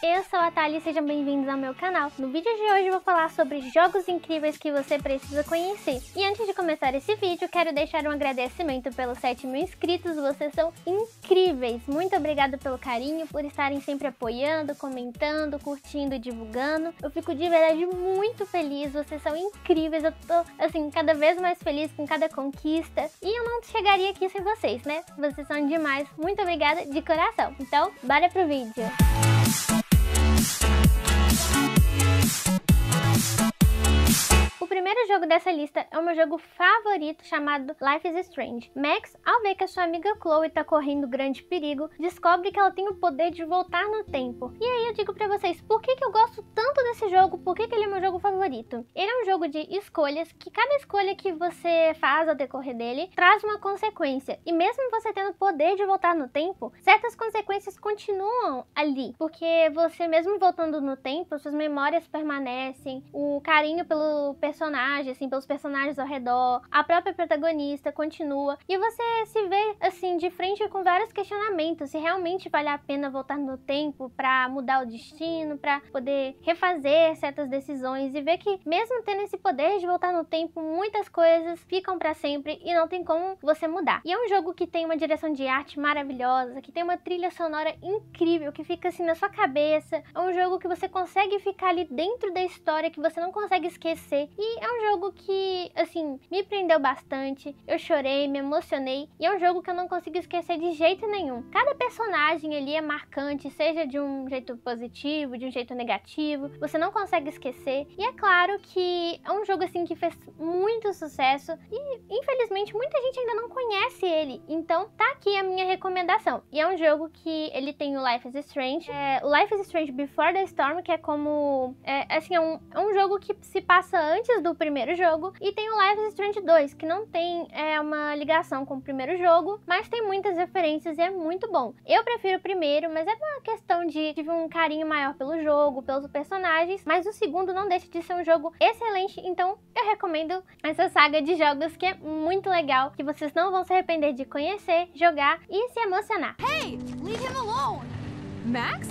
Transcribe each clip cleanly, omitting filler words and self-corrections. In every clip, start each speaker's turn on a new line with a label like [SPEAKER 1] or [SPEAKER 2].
[SPEAKER 1] eu sou a Thalia e sejam bem-vindos ao meu canal. No vídeo de hoje eu vou falar sobre jogos incríveis que você precisa conhecer. E antes de começar esse vídeo, quero deixar um agradecimento pelos 7.000 inscritos, vocês são incríveis! Muito obrigada pelo carinho, por estarem sempre apoiando, comentando, curtindo e divulgando. Eu fico de verdade muito feliz, vocês são incríveis, eu tô assim, cada vez mais feliz com cada conquista. E eu não chegaria aqui sem vocês, né? Vocês são demais, muito obrigada de coração. Então, bora pro vídeo! O primeiro jogo dessa lista é o meu jogo favorito chamado Life is Strange. Max, ao ver que a sua amiga Chloe tá correndo grande perigo, descobre que ela tem o poder de voltar no tempo. E aí eu digo pra vocês, por que eu gosto tanto desse jogo? Por que ele é meu jogo favorito? Ele é um jogo de escolhas, que cada escolha que você faz ao decorrer dele traz uma consequência. E mesmo você tendo o poder de voltar no tempo, certas consequências continuam ali. Porque você mesmo voltando no tempo, suas memórias permanecem, o carinho pelo personagem, assim, pelos personagens ao redor, a própria protagonista continua, e você se vê, assim, de frente com vários questionamentos, se realmente vale a pena voltar no tempo pra mudar o destino, pra poder refazer certas decisões, e ver que mesmo tendo esse poder de voltar no tempo, muitas coisas ficam pra sempre e não tem como você mudar. E é um jogo que tem uma direção de arte maravilhosa, que tem uma trilha sonora incrível, que fica assim na sua cabeça, é um jogo que você consegue ficar ali dentro da história, que você não consegue esquecer. E é um jogo que, assim, me prendeu bastante, eu chorei, me emocionei, e é um jogo que eu não consigo esquecer de jeito nenhum. Cada personagem ali é marcante, seja de um jeito positivo, de um jeito negativo, você não consegue esquecer. E é claro que é um jogo, assim, que fez muito sucesso, e infelizmente muita gente ainda não conhece ele, então tá aqui a minha recomendação. E é um jogo que ele tem o Life is Strange, o Life is Strange Before the Storm, que é como, assim, é um jogo que se passa antes do primeiro jogo, e tem o Life is Strange 2, que não tem uma ligação com o primeiro jogo, mas tem muitas referências e é muito bom. Eu prefiro o primeiro, mas é uma questão de tive um carinho maior pelo jogo, pelos personagens, mas o segundo não deixa de ser um jogo excelente, então eu recomendo essa saga de jogos que é muito legal, que vocês não vão se arrepender de conhecer, jogar e se emocionar.
[SPEAKER 2] Hey, leave him alone! Max?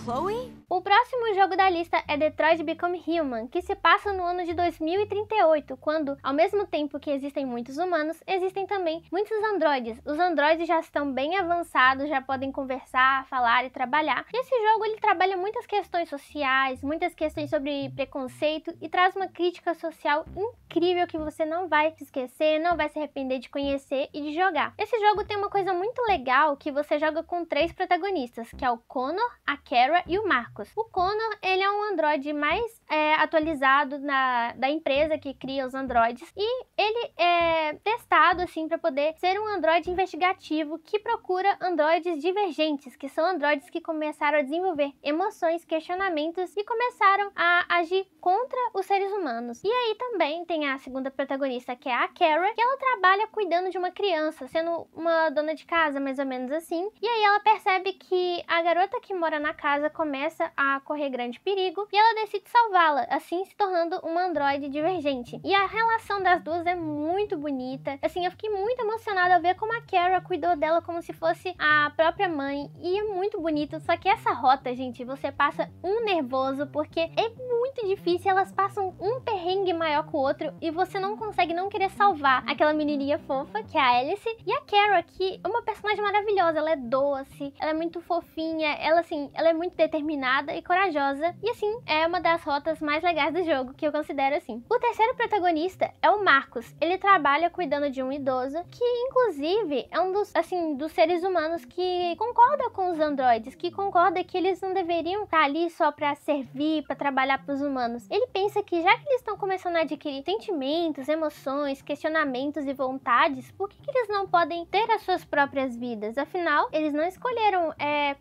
[SPEAKER 2] Chloe?
[SPEAKER 1] O próximo jogo da lista é Detroit Become Human, que se passa no ano de 2038, quando, ao mesmo tempo que existem muitos humanos, existem também muitos androides. Os androides já estão bem avançados, já podem conversar, falar e trabalhar. E esse jogo ele trabalha muitas questões sociais, muitas questões sobre preconceito e traz uma crítica social incrível que você não vai se esquecer, não vai se arrepender de conhecer e de jogar. Esse jogo tem uma coisa muito legal, que você joga com 3 protagonistas, que é o Connor, a Kara e o Marcos. O Connor, ele é um androide mais atualizado da empresa que cria os androides, e ele é testado assim para poder ser um androide investigativo que procura androides divergentes, que são androides que começaram a desenvolver emoções, questionamentos e começaram a agir contra os seres humanos. E aí também tem a segunda protagonista, que é a Kara, que ela trabalha cuidando de uma criança, sendo uma dona de casa, mais ou menos assim. E aí ela percebe que a garota que mora na casa começa a correr grande perigo e ela decide salvá-la, assim se tornando uma androide divergente. E a relação das duas é muito bonita. Assim, eu fiquei muito emocionada ao ver como a Kara cuidou dela como se fosse a própria mãe, e é muito bonito. Só que essa rota, gente, você passa um nervoso, porque é muito difícil, elas passam um perrengue maior que o outro e você não consegue não querer salvar aquela menininha fofa, que é a Alice, e a Kara, que é uma personagem maravilhosa, ela é doce, ela é muito fofinha, ela assim, ela é muito determinada e corajosa, e assim, é uma das rotas mais legais do jogo, que eu considero assim. O terceiro protagonista é o Marcos. Ele trabalha cuidando de um idoso, que inclusive é um dos seres humanos que concorda com os androides, que concorda que eles não deveriam estar ali só pra servir, pra trabalhar pros humanos. Ele pensa que já que eles estão começando a adquirir sentimentos, emoções, questionamentos e vontades, por que eles não podem ter as suas próprias vidas? Afinal, eles não escolheram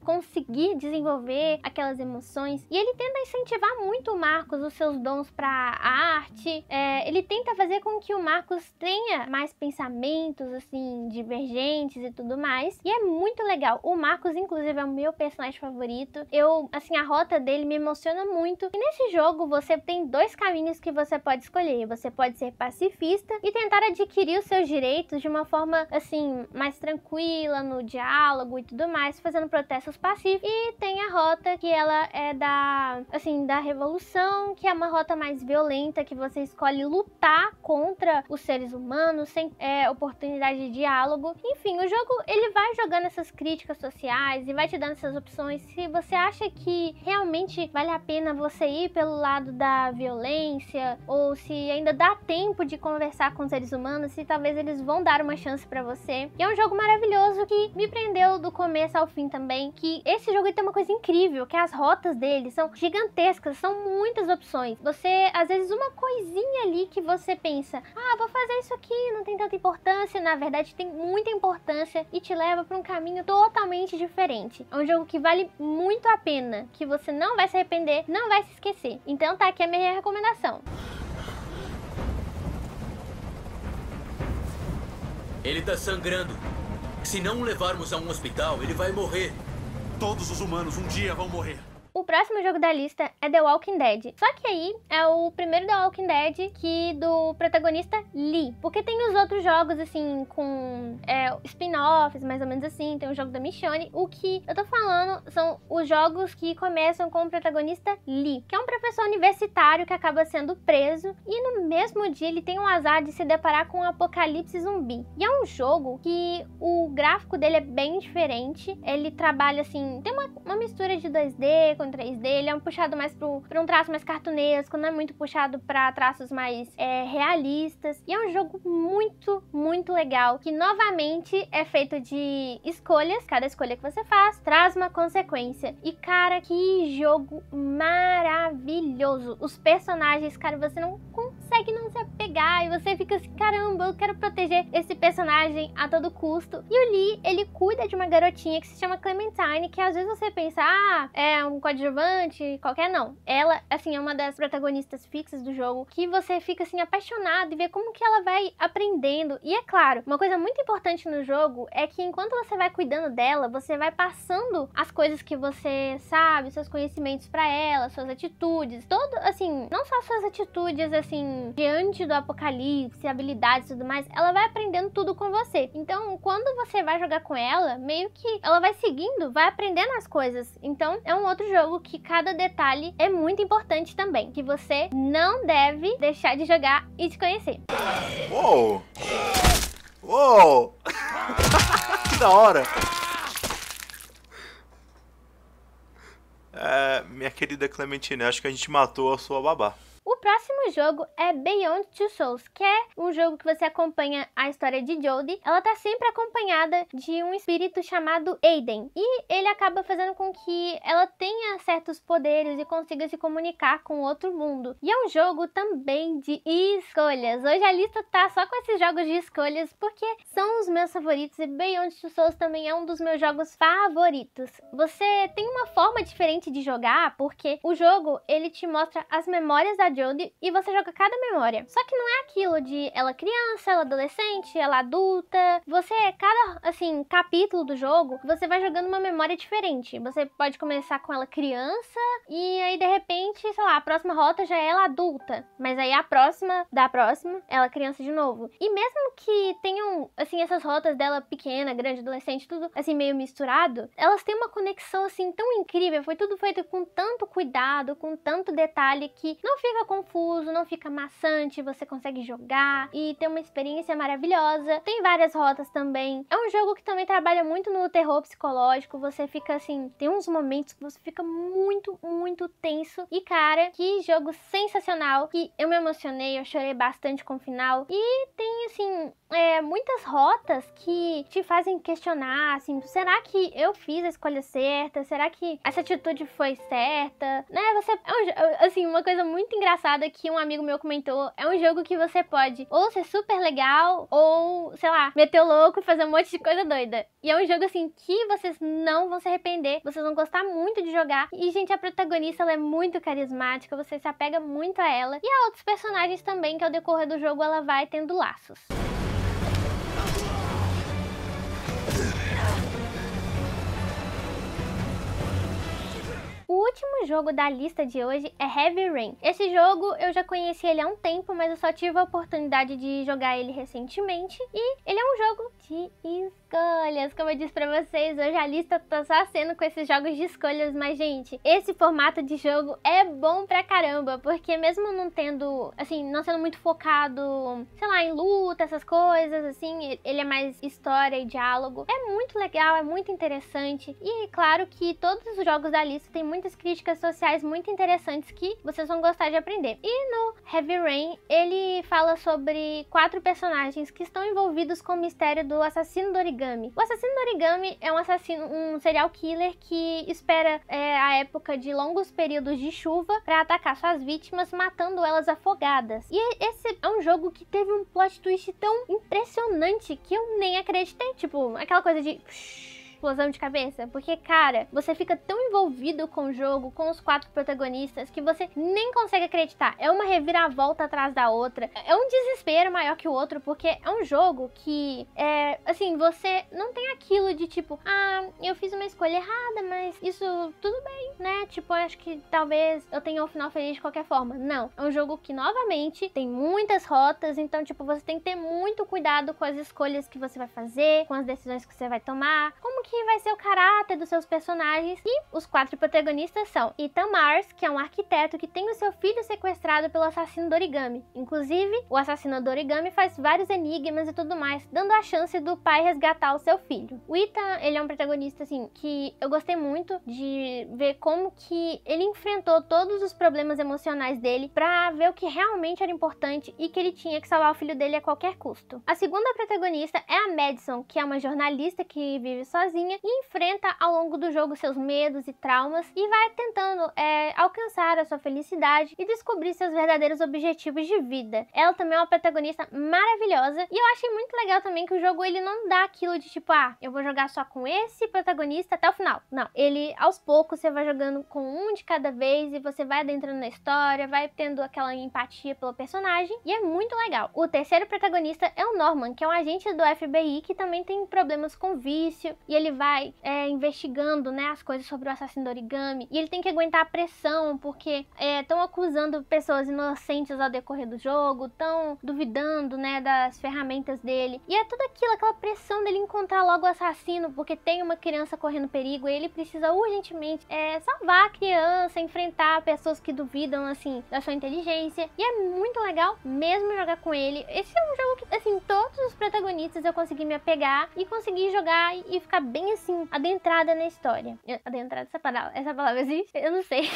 [SPEAKER 1] conseguir desenvolver aquelas emoções. E ele tenta incentivar muito o Marcos, os seus dons para a arte. Ele tenta fazer com que o Marcos tenha mais pensamentos, assim, divergentes e tudo mais. E é muito legal. O Marcos, inclusive, é o meu personagem favorito. Assim, a rota dele me emociona muito. E nesse jogo, você tem 2 caminhos que você pode escolher. Você pode ser pacifista e tentar adquirir os seus direitos de uma forma, assim, mais tranquila, no diálogo e tudo mais, fazendo protestos pacíficos. E tem a rota que ela ela é da Revolução, que é uma rota mais violenta, que você escolhe lutar contra os seres humanos, sem oportunidade de diálogo. Enfim, o jogo, ele vai jogando essas críticas sociais e vai te dando essas opções. Se você acha que realmente vale a pena você ir pelo lado da violência, ou se ainda dá tempo de conversar com os seres humanos, se talvez eles vão dar uma chance pra você. E é um jogo maravilhoso que me prendeu do começo ao fim também, que esse jogo tem uma coisa incrível, que as rotas dele são gigantescas, são muitas opções. Você, às vezes, uma coisinha ali que você pensa, vou fazer isso aqui, não tem tanta importância, na verdade tem muita importância e te leva pra um caminho totalmente diferente. É um jogo que vale muito a pena, que você não vai se arrepender, não vai se esquecer. Então tá aqui a minha recomendação.
[SPEAKER 3] Ele tá sangrando. Se não o levarmos a um hospital, ele vai morrer.
[SPEAKER 4] Todos os humanos um dia vão morrer.
[SPEAKER 1] O próximo jogo da lista é The Walking Dead. Só que aí é o primeiro The Walking Dead do protagonista Lee. Porque tem os outros jogos, assim, com spin-offs, mais ou menos assim. Tem o jogo da Michonne. O que eu tô falando são os jogos que começam com o protagonista Lee, que é um professor universitário que acaba sendo preso. E no mesmo dia ele tem o azar de se deparar com um apocalipse zumbi. E é um jogo que o gráfico dele é bem diferente. Ele trabalha, assim, tem uma mistura de 2D com 3D, ele é um puxado mais pra um traço mais cartunesco, não é muito puxado pra traços mais realistas. E é um jogo muito, muito legal, que novamente é feito de escolhas. Cada escolha que você faz traz uma consequência. E cara, que jogo maravilhoso! Os personagens, cara, você não consegue não se apegar e você fica assim, caramba, eu quero proteger esse personagem a todo custo. E o Lee, ele cuida de uma garotinha que se chama Clementine, que às vezes você pensa, é um coadjuvante, qualquer não. Ela, assim, é uma das protagonistas fixas do jogo, que você fica, assim, apaixonado e vê como que ela vai aprendendo. E é claro, uma coisa muito importante no jogo é que enquanto você vai cuidando dela, você vai passando as coisas que você sabe, seus conhecimentos pra ela, suas atitudes, todo, assim, não só suas atitudes, assim, diante do apocalipse, habilidades e tudo mais, ela vai aprendendo tudo com você. Então, quando você vai jogar com ela, meio que ela vai seguindo, vai aprendendo as coisas. Então, é um outro jogo que cada detalhe é muito importante também, que você não deve deixar de jogar e de conhecer.
[SPEAKER 4] Uou! Uou! Que da hora! Minha querida Clementine, acho que a gente matou a sua babá.
[SPEAKER 1] O próximo jogo é Beyond Two Souls, que é um jogo que você acompanha a história de Jodie. Ela tá sempre acompanhada de um espírito chamado Aiden, e ele acaba fazendo com que ela tenha certos poderes e consiga se comunicar com outro mundo. E é um jogo também de escolhas. Hoje a lista tá só com esses jogos de escolhas, porque são os meus favoritos, e Beyond Two Souls também é um dos meus jogos favoritos. Você tem uma forma diferente de jogar, porque o jogo, ele te mostra as memórias da Jodie e você joga cada memória. Só que não é aquilo de ela criança, ela adolescente, ela adulta. Você, cada, assim, capítulo do jogo, você vai jogando uma memória diferente. Você pode começar com ela criança e aí, de repente, sei lá, a próxima rota já é ela adulta. Mas aí a próxima, ela criança de novo. E mesmo que tenham, assim, essas rotas dela pequena, grande, adolescente, tudo, assim, meio misturado, elas têm uma conexão, assim, tão incrível. Foi tudo feito com tanto cuidado, com tanto detalhe, que não fica confuso, não fica maçante, você consegue jogar e ter uma experiência maravilhosa. Tem várias rotas também. É um jogo que também trabalha muito no terror psicológico. Você fica assim, tem uns momentos que você fica muito, muito tenso. E cara, que jogo sensacional, que eu me emocionei, eu chorei bastante com o final. E tem assim, muitas rotas que te fazem questionar, assim, será que eu fiz a escolha certa? Será que essa atitude foi certa? Né, assim, uma coisa muito engraçada que um amigo meu comentou, é um jogo que você pode ou ser super legal, ou, sei lá, meter o louco e fazer um monte de coisa doida. E é um jogo, assim, que vocês não vão se arrepender, vocês vão gostar muito de jogar. E, gente, a protagonista, ela é muito carismática, você se apega muito a ela. E a outros personagens também, que ao decorrer do jogo ela vai tendo laços. O último jogo da lista de hoje é Heavy Rain. Esse jogo eu já conheci ele há um tempo, mas eu só tive a oportunidade de jogar ele recentemente. E ele é um jogo de escolhas. Como eu disse pra vocês, hoje a lista tá só sendo com esses jogos de escolhas, mas, gente, esse formato de jogo é bom pra caramba, porque mesmo não tendo, assim, não sendo muito focado, sei lá, em luta, essas coisas, assim, ele é mais história e diálogo. É muito legal, é muito interessante, e claro que todos os jogos da lista têm muitas críticas sociais muito interessantes que vocês vão gostar de aprender. E no Heavy Rain, ele fala sobre 4 personagens que estão envolvidos com o mistério do assassino do origami. O assassino do origami é um serial killer que espera a época de longos períodos de chuva para atacar suas vítimas, matando elas afogadas. E esse é um jogo que teve um plot twist tão impressionante que eu nem acreditei. Tipo, aquela coisa de explosão de cabeça, porque, cara, você fica tão envolvido com o jogo, com os 4 protagonistas, que você nem consegue acreditar. É uma reviravolta atrás da outra, é um desespero maior que o outro, porque é um jogo que, assim, você não tem aquilo de tipo, eu fiz uma escolha errada, mas isso tudo bem, né? Tipo, acho que talvez eu tenha um final feliz de qualquer forma. Não, é um jogo que, novamente, tem muitas rotas, então, tipo, você tem que ter muito cuidado com as escolhas que você vai fazer, com as decisões que você vai tomar, como que vai ser o caráter dos seus personagens. E os 4 protagonistas são Ethan Mars, que é um arquiteto que tem o seu filho sequestrado pelo assassino do origami. Inclusive, o assassino do origami faz vários enigmas e tudo mais, dando a chance do pai resgatar o seu filho. O Ethan, ele é um protagonista, assim, que eu gostei muito de ver como que ele enfrentou todos os problemas emocionais dele pra ver o que realmente era importante e que ele tinha que salvar o filho dele a qualquer custo. A segunda protagonista é a Madison, que é uma jornalista que vive sozinha e enfrenta ao longo do jogo seus medos e traumas e vai tentando alcançar a sua felicidade e descobrir seus verdadeiros objetivos de vida. Ela também é uma protagonista maravilhosa e eu achei muito legal também que o jogo ele não dá aquilo de tipo, eu vou jogar só com esse protagonista até o final. Não, ele aos poucos você vai jogando com um de cada vez e você vai adentrando na história, vai tendo aquela empatia pelo personagem e é muito legal. O terceiro protagonista é o Norman, que é um agente do FBI que também tem problemas com vício e ele vai investigando, né, as coisas sobre o assassino do origami, e ele tem que aguentar a pressão, porque estão acusando pessoas inocentes ao decorrer do jogo, estão duvidando, né, das ferramentas dele, e é tudo aquilo, aquela pressão dele encontrar logo o assassino, porque tem uma criança correndo perigo, e ele precisa urgentemente salvar a criança, enfrentar pessoas que duvidam, assim, da sua inteligência, e é muito legal mesmo jogar com ele. Esse é um jogo que, assim, todos os protagonistas eu consegui me apegar, e consegui jogar e ficar bem assim, adentrada na história. Adentrada, essa palavra existe? Eu não sei.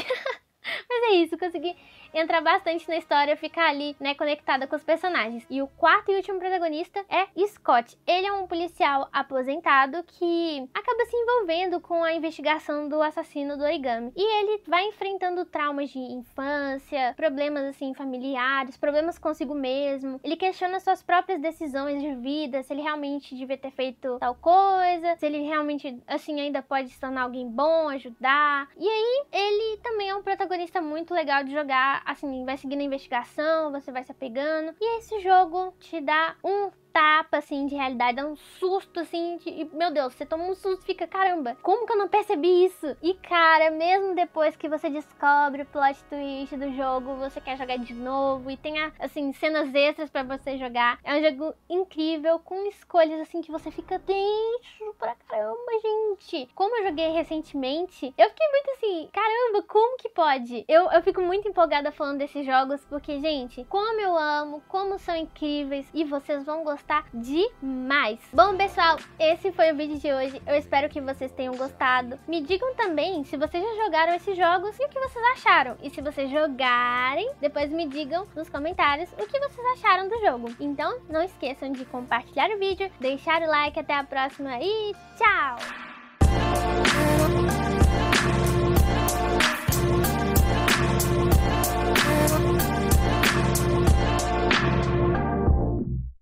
[SPEAKER 1] Mas é isso, consegui entrar bastante na história, ficar ali, né, conectada com os personagens. E o quarto e último protagonista é Scott. Ele é um policial aposentado que acaba se envolvendo com a investigação do assassino do origami. E ele vai enfrentando traumas de infância, problemas, assim, familiares, problemas consigo mesmo. Ele questiona suas próprias decisões de vida, se ele realmente devia ter feito tal coisa, se ele realmente, assim, ainda pode se tornar alguém bom, ajudar. E aí, ele também é um protagonista muito legal de jogar, assim, vai seguindo a investigação, você vai se apegando, e esse jogo te dá um tapa, assim, de realidade, dá um susto, assim, meu Deus, você toma um susto e fica, caramba, como que eu não percebi isso? E, cara, mesmo depois que você descobre o plot twist do jogo, você quer jogar de novo e tem, assim, cenas extras pra você jogar. É um jogo incrível, com escolhas, assim, que você fica dentro pra caramba, gente. Como eu joguei recentemente, eu fiquei muito assim, caramba, como que pode? Eu fico muito empolgada falando desses jogos, porque, gente, como eu amo, como são incríveis, e vocês vão gostar demais. Bom, pessoal, esse foi o vídeo de hoje. Eu espero que vocês tenham gostado. Me digam também se vocês já jogaram esses jogos e o que vocês acharam. E se vocês jogarem, depois me digam nos comentários o que vocês acharam do jogo. Então, não esqueçam de compartilhar o vídeo, deixar o like. Até a próxima e tchau!